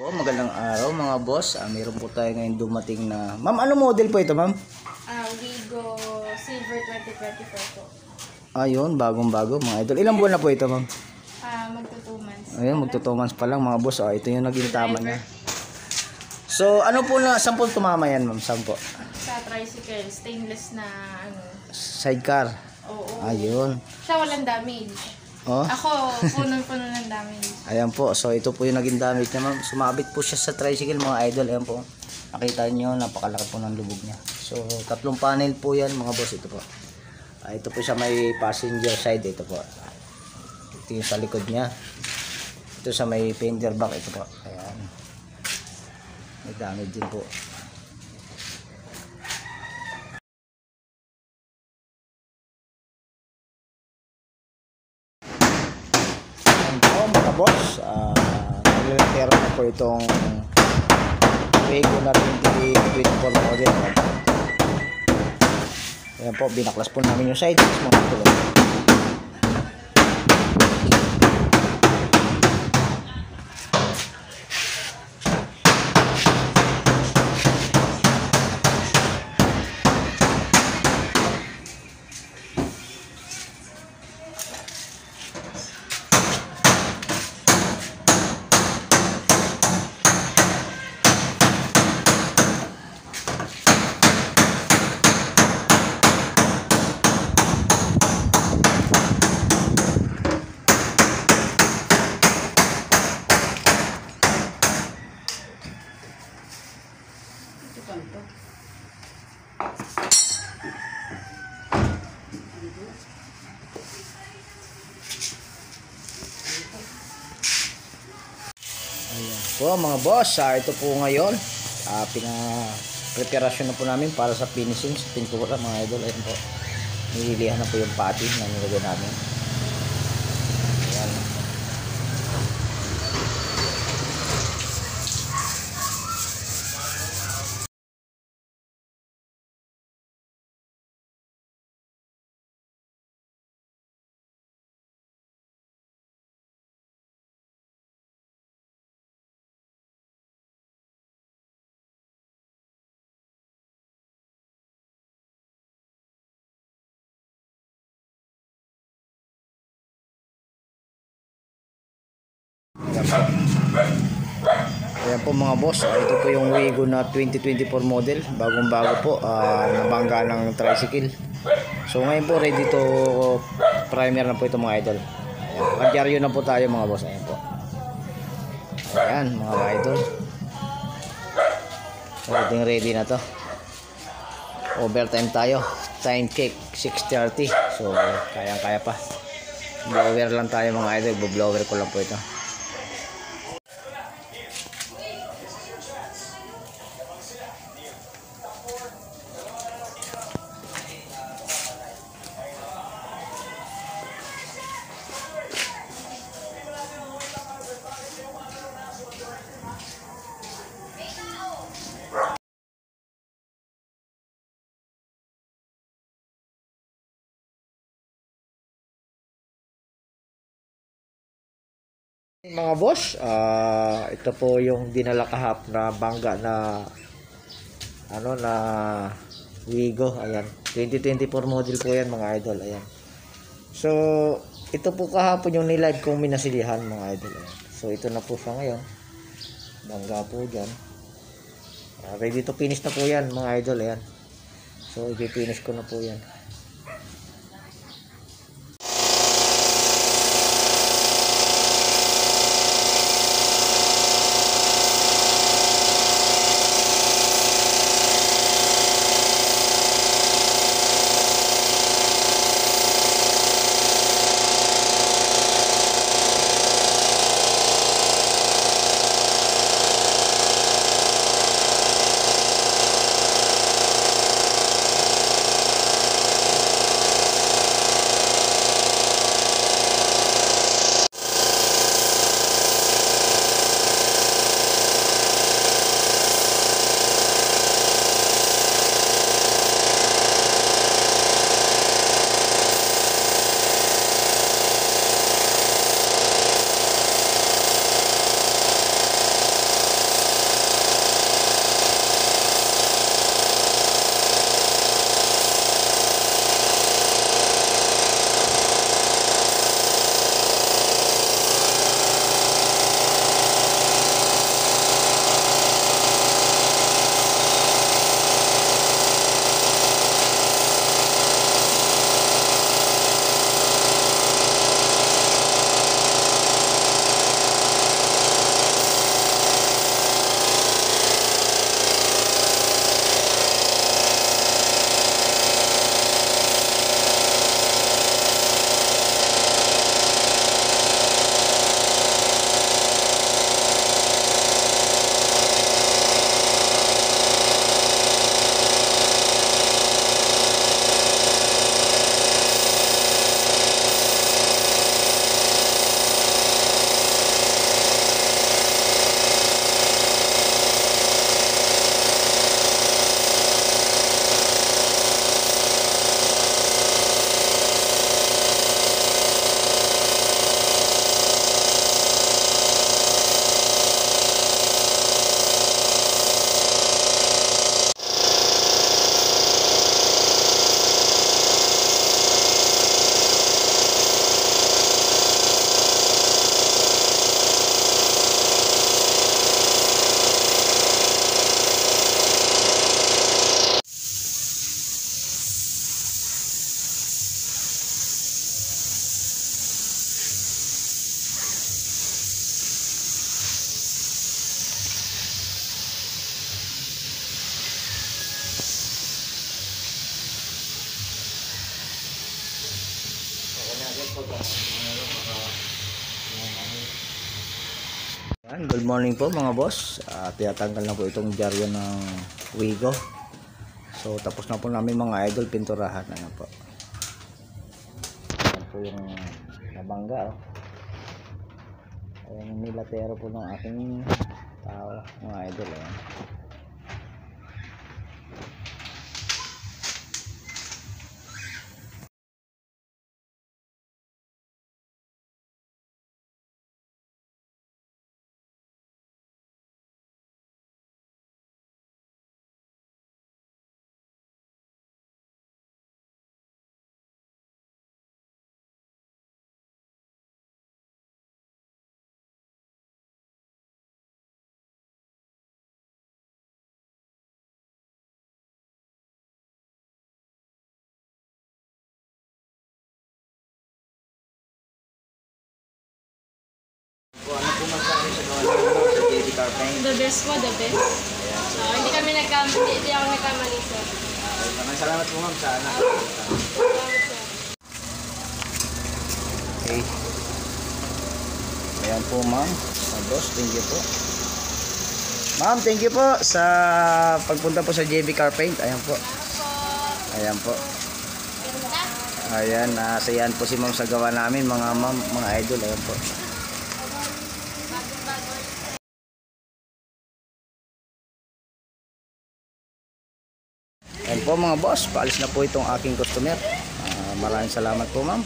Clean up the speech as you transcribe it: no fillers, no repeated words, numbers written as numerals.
Po, magandang araw mga boss. Mayroon po tayo ngayon dumating na... Ma'am, ano model po ito, ma'am? Wigo Silver 2024 po. Ayun, bagong-bago mga idol. Ilang buwan na po ito, ma'am? Magto 2 months. Ayun, magto 2 months pa lang mga boss. Ito yung naging tama niya. So, ano po na... Saan po tumama yan, ma'am? Saan po? Sa tricycle, stainless na ano. Sidecar. Oo. Ayun. Siya walang damage. Oh. Ako, punong-puno ng damage. Ayan po. So, ito po yung naging damage niya, ma'am. Sumabit po siya sa tricycle, mga idol. Ayan po. Nakita niyo, napakalaki po ng lubog niya. So, 3 panel po yan, mga boss. Ito po. Ito po siya may passenger side. Ito po. Ito yung sa likod niya. Ito sa may fender back. Ito po. Ayan. May damage din po. Ayan po mga boss. Nagre-repair na po itong Wigo na 2024 model. Ayan po. Binaklas po namin yung side. Mga ito. Ayan po mga boss, ito po ngayon pina-preparasyon na po namin para sa finishing sa pintura mga idol. Ayan po, nililihan na po yung pati na nilagay namin. Ayan. Ayan po mga boss, ito po yung Wigo na 2024 model, bagong-bago po, nabangga ng tricycle. So ngayon po ready to primer na po ito mga idol. Ayan, mag-diaryo na po tayo mga boss. Ayan po. Ayan mga idol. Ready na to. Overtime tayo. Time check 6:30. So kayang-kaya pa. Blower lang tayo mga idol, blower ko lang po ito. Mga boss, ito po yung dinala kahap na bangga na ano na Wigo. Ayan, 2024 model po yan mga idol. Ayan. So, ito po kahapon yung nilive kong minasilihan mga idol. Ayan. So, ito na po siya ngayon. Bangga po dyan. Ready to finish na po yan mga idol. Ayan. So, i-finish ko na po yan. Yan, good morning po mga boss. Tinatanggal na po itong dyaryo ng Wigo. So tapos na po namin mga idol pinturahan. Ano po. Yan po yung nabangga. Ayan yung nilatero po ng aking tao mga idol. Ayan. So, ano po masabi sa gawa namin sa JD Car Paint? The best po, the best. Ayan. So, hindi ako nagkamali, sir. Maraming salamat po ma'am sa anak. Salamat, sir. Okay. Ayan po ma'am. Boss, thank you po. Ma'am, thank you po sa pagpunta po sa JB Car Paint. Ayan po. Ayan po. Ayan, nasayan po si ma'am sa gawa namin mga ma'am, mga idol. Ayan po. Ayan po mga boss, paalis na po itong aking customer. Maraming salamat po ma'am.